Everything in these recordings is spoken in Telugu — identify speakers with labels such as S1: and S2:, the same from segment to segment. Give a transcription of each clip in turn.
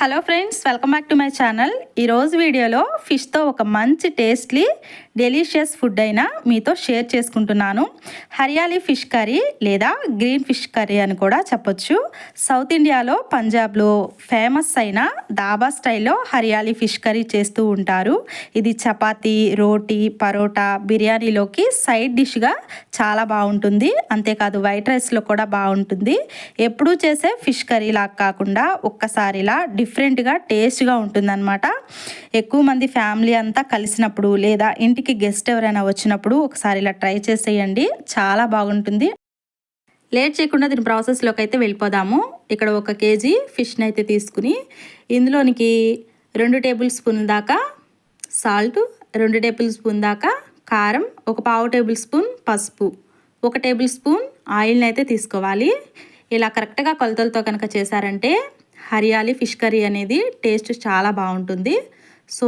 S1: Hello friends, welcome back to my channel. ఈరోజు వీడియోలో ఫిష్తో ఒక మంచి టేస్ట్లీ డెలిషియస్ ఫుడ్ అయినా మీతో షేర్ చేసుకుంటున్నాను. హరియాలీ ఫిష్ కర్రీ లేదా గ్రీన్ ఫిష్ కర్రీ అని కూడా చెప్పొచ్చు. సౌత్ ఇండియాలో పంజాబ్లో ఫేమస్ అయిన దాబా స్టైల్లో హరియాలీ ఫిష్ కర్రీ చేస్తూ ఉంటారు. ఇది చపాతీ, రోటీ, పరోటా, బిర్యానీలోకి సైడ్ డిష్గా చాలా బాగుంటుంది. అంతేకాదు వైట్ రైస్లో కూడా బాగుంటుంది. ఎప్పుడూ చేసే ఫిష్ కర్రీ లాగా కాకుండా ఒక్కసారిలా డిఫరెంట్గా టేస్ట్గా ఉంటుందన్నమాట. ఎక్కువ మంది ఫ్యామిలీ అంతా కలిసినప్పుడు లేదా ఇంటికి గెస్ట్ ఎవరైనా వచ్చినప్పుడు ఒకసారి ఇలా ట్రై చేసేయండి, చాలా బాగుంటుంది. లేట్ చేయకుండా దీని ప్రాసెస్లోకి అయితే వెళ్ళిపోదాము. ఇక్కడ 1 కేజీ ఫిష్ని అయితే తీసుకుని ఇందులోనికి 2 టేబుల్ స్పూన్ల దాకా సాల్ట్, 2 టేబుల్ స్పూన్ దాకా కారం, 1/2 టేబుల్ స్పూన్ పసుపు, 1 టేబుల్ స్పూన్ ఆయిల్ని అయితే తీసుకోవాలి. ఇలా కరెక్ట్గా కొలతలతో కనుక చేశారంటే హరియాలీ ఫిష్ కర్రీ అనేది టేస్ట్ చాలా బాగుంటుంది. సో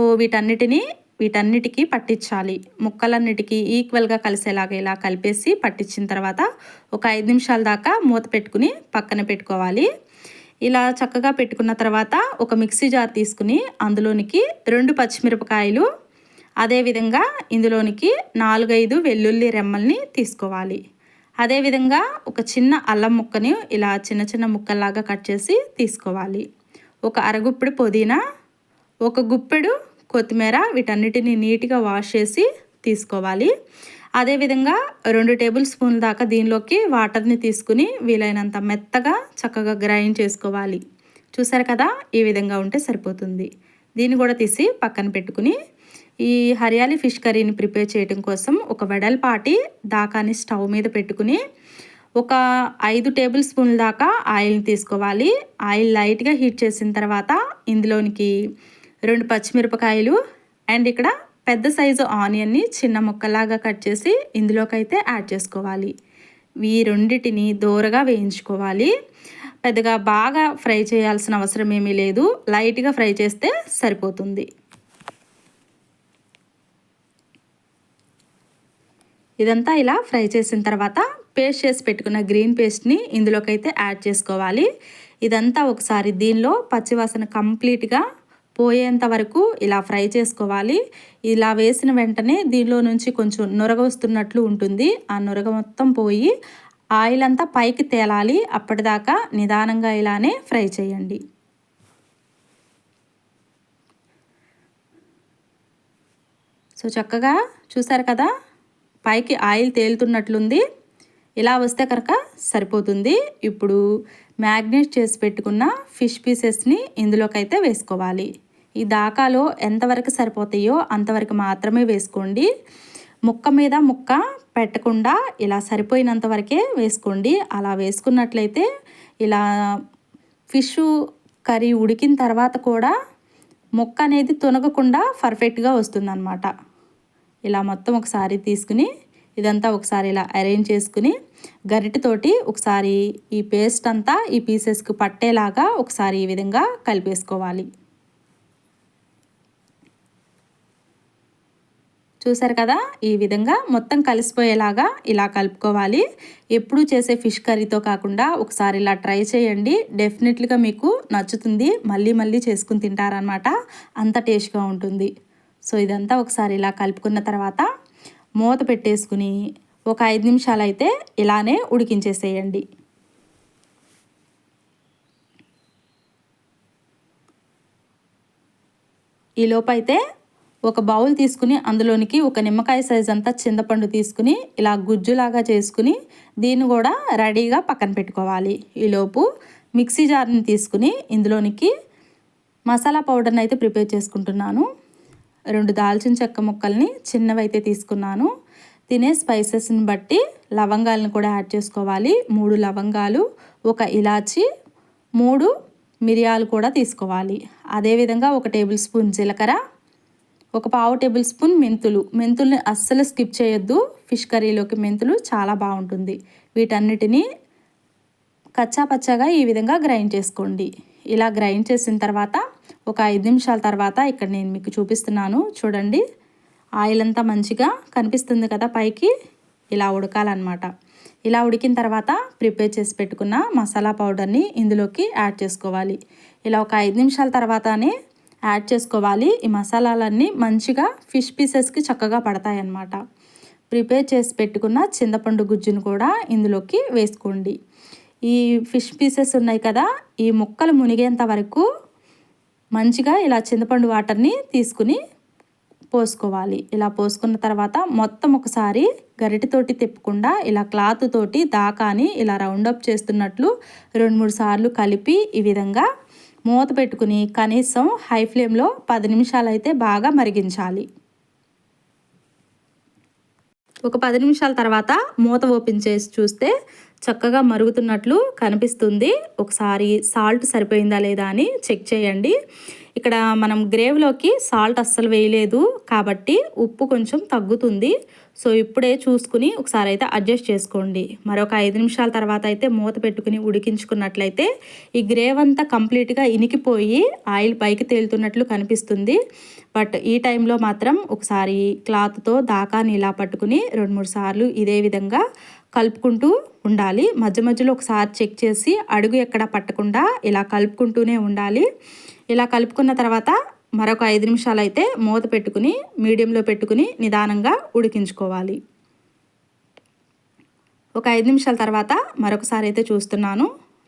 S1: వీటన్నిటికీ పట్టించాలి. ముక్కలన్నిటికీ ఈక్వల్గా కలిసేలాగా ఇలా కలిపేసి పట్టించిన తర్వాత ఒక 5 నిమిషాల దాకా మూత పెట్టుకుని పక్కన పెట్టుకోవాలి. ఇలా చక్కగా పెట్టుకున్న తర్వాత ఒక మిక్సీ జార్ తీసుకుని అందులోనికి 2 పచ్చిమిరపకాయలు, అదేవిధంగా ఇందులోనికి 4-5 వెల్లుల్లి రెమ్మల్ని తీసుకోవాలి. అదేవిధంగా ఒక చిన్న అల్లం ముక్కని ఇలా చిన్న చిన్న ముక్కల్లాగా కట్ చేసి తీసుకోవాలి. ఒక అరగుప్పెడు పుదీనా, 1 గుప్పెడు కొత్తిమీర, వీటన్నిటిని నీట్గా వాష్ చేసి తీసుకోవాలి. అదేవిధంగా 2 టేబుల్ స్పూన్ల దాకా దీనిలోకి వాటర్ని తీసుకుని వీలైనంత మెత్తగా చక్కగా గ్రైండ్ చేసుకోవాలి. చూసారు కదా, ఈ విధంగా ఉంటే సరిపోతుంది. దీన్ని కూడా తీసి పక్కన పెట్టుకుని ఈ హరియాలీ ఫిష్ కర్రీని ప్రిపేర్ చేయడం కోసం ఒక వెడల్పాటి దాకాని స్టవ్ మీద పెట్టుకుని ఒక 5 టేబుల్ స్పూన్ల దాకా ఆయిల్ని తీసుకోవాలి. ఆయిల్ లైట్గా హీట్ చేసిన తర్వాత ఇందులోనికి 2 పచ్చిమిరపకాయలు అండ్ ఇక్కడ పెద్ద సైజు ఆనియన్ని చిన్న ముక్కలాగా కట్ చేసి ఇందులోకైతే యాడ్ చేసుకోవాలి. ఈ రెండింటిని దోరగా వేయించుకోవాలి. పెద్దగా బాగా ఫ్రై చేయాల్సిన అవసరం ఏమీ లేదు, లైట్గా ఫ్రై చేస్తే సరిపోతుంది. ఇదంతా ఇలా ఫ్రై చేసిన తర్వాత పేస్ట్ చేసి పెట్టుకున్న గ్రీన్ పేస్ట్ని ఇందులోకైతే యాడ్ చేసుకోవాలి. ఇదంతా ఒకసారి దీనిలో పచ్చివాసన కంప్లీట్గా పోయేంత వరకు ఇలా ఫ్రై చేసుకోవాలి. ఇలా వేసిన వెంటనే దీనిలో నుంచి కొంచెం నురగ వస్తున్నట్లు ఉంటుంది. ఆ నురగ మొత్తం పోయి ఆయిల్ అంతా పైకి తేలాలి. అప్పటిదాకా నిదానంగా ఇలానే ఫ్రై చేయండి. సో చక్కగా చూసారు కదా, పైకి ఆయిల్ తేలుతున్నట్లుంది. ఇలా వస్తే కనుక సరిపోతుంది. ఇప్పుడు మ్యాగ్నేట్ చేసి పెట్టుకున్న ఫిష్ పీసెస్ని ఇందులోకైతే వేసుకోవాలి. ఈ దాకాలో ఎంతవరకు సరిపోతాయో అంతవరకు మాత్రమే వేసుకోండి. ముక్క మీద ముక్క పెట్టకుండా ఇలా సరిపోయినంత వరకే వేసుకోండి. అలా వేసుకున్నట్లయితే ఇలా ఫిష్ కర్రీ ఉడికిన తర్వాత కూడా ముక్క అనేది తునగకుండా పర్ఫెక్ట్గా వస్తుందన్నమాట. ఇలా మొత్తం ఒకసారి తీసుకుని ఇదంతా ఒకసారి ఇలా అరేంజ్ చేసుకుని గరిటెతోటి ఒకసారి ఈ పేస్ట్ అంతా ఈ పీసెస్కి పట్టేలాగా ఒకసారి ఈ విధంగా కలిపేసుకోవాలి. చూసారు కదా, ఈ విధంగా మొత్తం కలిసిపోయేలాగా ఇలా కలుపుకోవాలి. ఎప్పుడూ చేసే ఫిష్ కర్రీతో కాకుండా ఒకసారి ఇలా ట్రై చేయండి, డెఫినెట్లీగా మీకు నచ్చుతుంది. మళ్ళీ మళ్ళీ చేసుకుని తింటారనమాట, అంత టేస్ట్గా ఉంటుంది. సో ఇదంతా ఒకసారి ఇలా కలుపుకున్న తర్వాత మూత పెట్టేసుకుని ఒక 5 నిమిషాలు అయితే ఇలానే ఉడికించేసేయండి. ఈ లోపైతే ఒక బౌల్ తీసుకుని అందులోనికి ఒక నిమ్మకాయ సైజ్ అంతా చింతపండు తీసుకుని ఇలా గుజ్జులాగా చేసుకుని దీన్ని కూడా రెడీగా పక్కన పెట్టుకోవాలి. ఈలోపు మిక్సీ జార్ని తీసుకుని ఇందులోనికి మసాలా పౌడర్ని అయితే ప్రిపేర్ చేసుకుంటున్నాను. 2 దాల్చిన చెక్క ముక్కల్ని చిన్నవైతే తీసుకున్నాను. తినే స్పైసెస్ని బట్టి లవంగాలను కూడా యాడ్ చేసుకోవాలి. 3 లవంగాలు, 1 ఇలాచి, 3 మిరియాలు కూడా తీసుకోవాలి. అదేవిధంగా 1 టేబుల్ స్పూన్ జీలకర్ర, 1/2 టేబుల్ స్పూన్ మెంతుల్ని అస్సలు స్కిప్ చేయొద్దు. ఫిష్ కర్రీలోకి మెంతులు చాలా బాగుంటుంది. వీటన్నిటినీ కచ్చా పచ్చాగా ఈ విధంగా గ్రైండ్ చేసుకోండి. ఇలా గ్రైండ్ చేసిన తర్వాత ఒక 5 నిమిషాల తర్వాత ఇక్కడ నేను మీకు చూపిస్తున్నాను చూడండి. ఆయిల్ అంతా మంచిగా కనిపిస్తుంది కదా పైకి, ఇలా ఉడకాలన్నమాట. ఇలా ఉడికిన తర్వాత ప్రిపేర్ చేసి పెట్టుకున్న మసాలా పౌడర్ని ఇందులోకి యాడ్ చేసుకోవాలి. ఇలా ఒక 5 నిమిషాల తర్వాతనే యాడ్ చేసుకోవాలి. ఈ మసాలాలన్నీ మంచిగా ఫిష్ పీసెస్కి చక్కగా పడతాయన్నమాట. ప్రిపేర్ చేసి పెట్టుకున్న చింతపండు గుజ్జును కూడా ఇందులోకి వేసుకోండి. ఈ ఫిష్ పీసెస్ ఉన్నాయి కదా, ఈ ముక్కలు మునిగేంత వరకు మంచిగా ఇలా చింతపండు వాటర్ని తీసుకుని పోసుకోవాలి. ఇలా పోసుకున్న తర్వాత మొత్తం ఒకసారి గరిటెతోటి తిప్పకుండా ఇలా క్లాత్ తోటి దాకాని ఇలా రౌండప్ చేస్తున్నట్లు 2-3 సార్లు కలిపి ఈ విధంగా మూత పెట్టుకుని కనీసం హై ఫ్లేమ్లో 10 నిమిషాలు అయితే బాగా మరిగించాలి. ఒక 10 నిమిషాల తర్వాత మూత ఓపెన్ చేసి చూస్తే చక్కగా మరుగుతున్నట్లు కనిపిస్తుంది. ఒకసారి సాల్ట్ సరిపోయిందా లేదా అని చెక్ చేయండి. ఇక్కడ మనం గ్రేవీలోకి సాల్ట్ అస్సలు వేయలేదు కాబట్టి ఉప్పు కొంచెం తగ్గుతుంది. సో ఇప్పుడే చూసుకుని ఒకసారి అయితే అడ్జస్ట్ చేసుకోండి. మరొక 5 నిమిషాల తర్వాత అయితే మూత పెట్టుకుని ఉడికించుకున్నట్లయితే ఈ గ్రేవీ అంతా కంప్లీట్గా ఇనికిపోయి ఆయిల్ పైకి తేలుతున్నట్లు కనిపిస్తుంది. బట్ ఈ టైంలో మాత్రం ఒకసారి క్లాత్తో దాకాని ఇలా పట్టుకుని 2-3 సార్లు ఇదే విధంగా కలుపుకుంటూ ఉండాలి. మధ్య మధ్యలో ఒకసారి చెక్ చేసి అడుగు ఎక్కడ పట్టకుండా ఇలా కలుపుకుంటూనే ఉండాలి. ఇలా కలుపుకున్న తర్వాత మరొక 5 నిమిషాలు అయితే మూత పెట్టుకుని మీడియంలో పెట్టుకుని నిదానంగా ఉడికించుకోవాలి. ఒక 5 నిమిషాల తర్వాత మరొకసారి అయితే చూస్తున్నాను.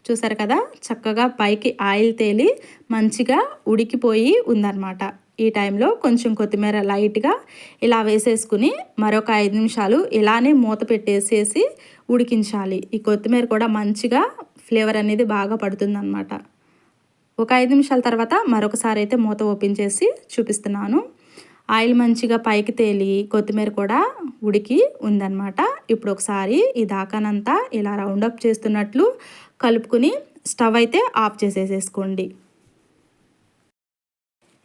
S1: చూసారు కదా, చక్కగా పైకి ఆయిల్ తేలి మంచిగా ఉడికిపోయి ఉందన్నమాట. ఈ టైంలో కొంచెం కొత్తిమీర లైట్గా ఇలా వేసేసుకుని మరొక 5 నిమిషాలు ఇలానే మూత పెట్టేసేసి ఉడికించాలి. ఈ కొత్తిమీర కూడా మంచిగా ఫ్లేవర్ అనేది బాగా పడుతుందన్నమాట. ఒక 5 నిమిషాల తర్వాత మరొకసారి అయితే మూత ఓపెన్ చేసి చూపిస్తున్నాను. ఆయిల్ మంచిగా పైకి తేలి కొత్తిమీర కూడా ఉడికి ఉందన్నమాట. ఇప్పుడు ఒకసారి ఈ దాకానంతా ఇలా రౌండప్ చేస్తున్నట్లు కలుపుకుని స్టవ్ అయితే ఆఫ్ చేసేసేసుకోండి.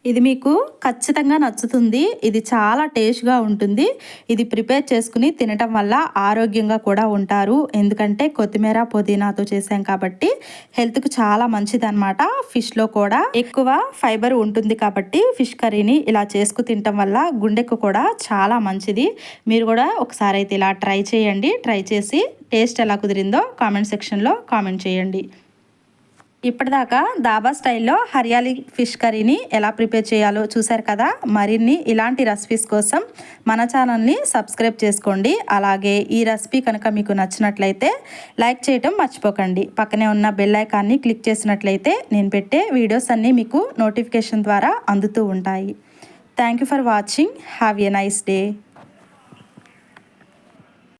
S1: ఇది మీకు ఖచ్చితంగా నచ్చుతుంది. ఇది చాలా టేస్ట్గా ఉంటుంది. ఇది ప్రిపేర్ చేసుకుని తినటం వల్ల ఆరోగ్యంగా కూడా ఉంటారు. ఎందుకంటే కొత్తిమీర పుదీనాతో చేసాం కాబట్టి హెల్త్కి చాలా మంచిది అనమాట. ఫిష్లో కూడా ఎక్కువ ఫైబర్ ఉంటుంది కాబట్టి ఫిష్ కర్రీని ఇలా చేసుకు తినటం వల్ల గుండెకు కూడా చాలా మంచిది. మీరు కూడా ఒకసారి అయితే ఇలా ట్రై చేయండి. ట్రై చేసి టేస్ట్ ఎలా కుదిరిందో కామెంట్ సెక్షన్లో కామెంట్ చేయండి. ఇప్పటిదాకా దాబా స్టైల్లో హరియాలి ఫిష్ కర్రీని ఎలా ప్రిపేర్ చేయాలో చూశారు కదా. మరిన్ని ఇలాంటి రెసిపీస్ కోసం మన ఛానల్ని సబ్స్క్రైబ్ చేసుకోండి. అలాగే ఈ రెసిపీ కనుక మీకు నచ్చినట్లయితే లైక్ చేయటం మర్చిపోకండి. పక్కనే ఉన్న బెల్ ఐకాన్ని క్లిక్ చేసినట్లయితే నేను పెట్టే వీడియోస్ అన్నీ మీకు నోటిఫికేషన్ ద్వారా అందుతూ ఉంటాయి. Thank you for watching. Have a nice day.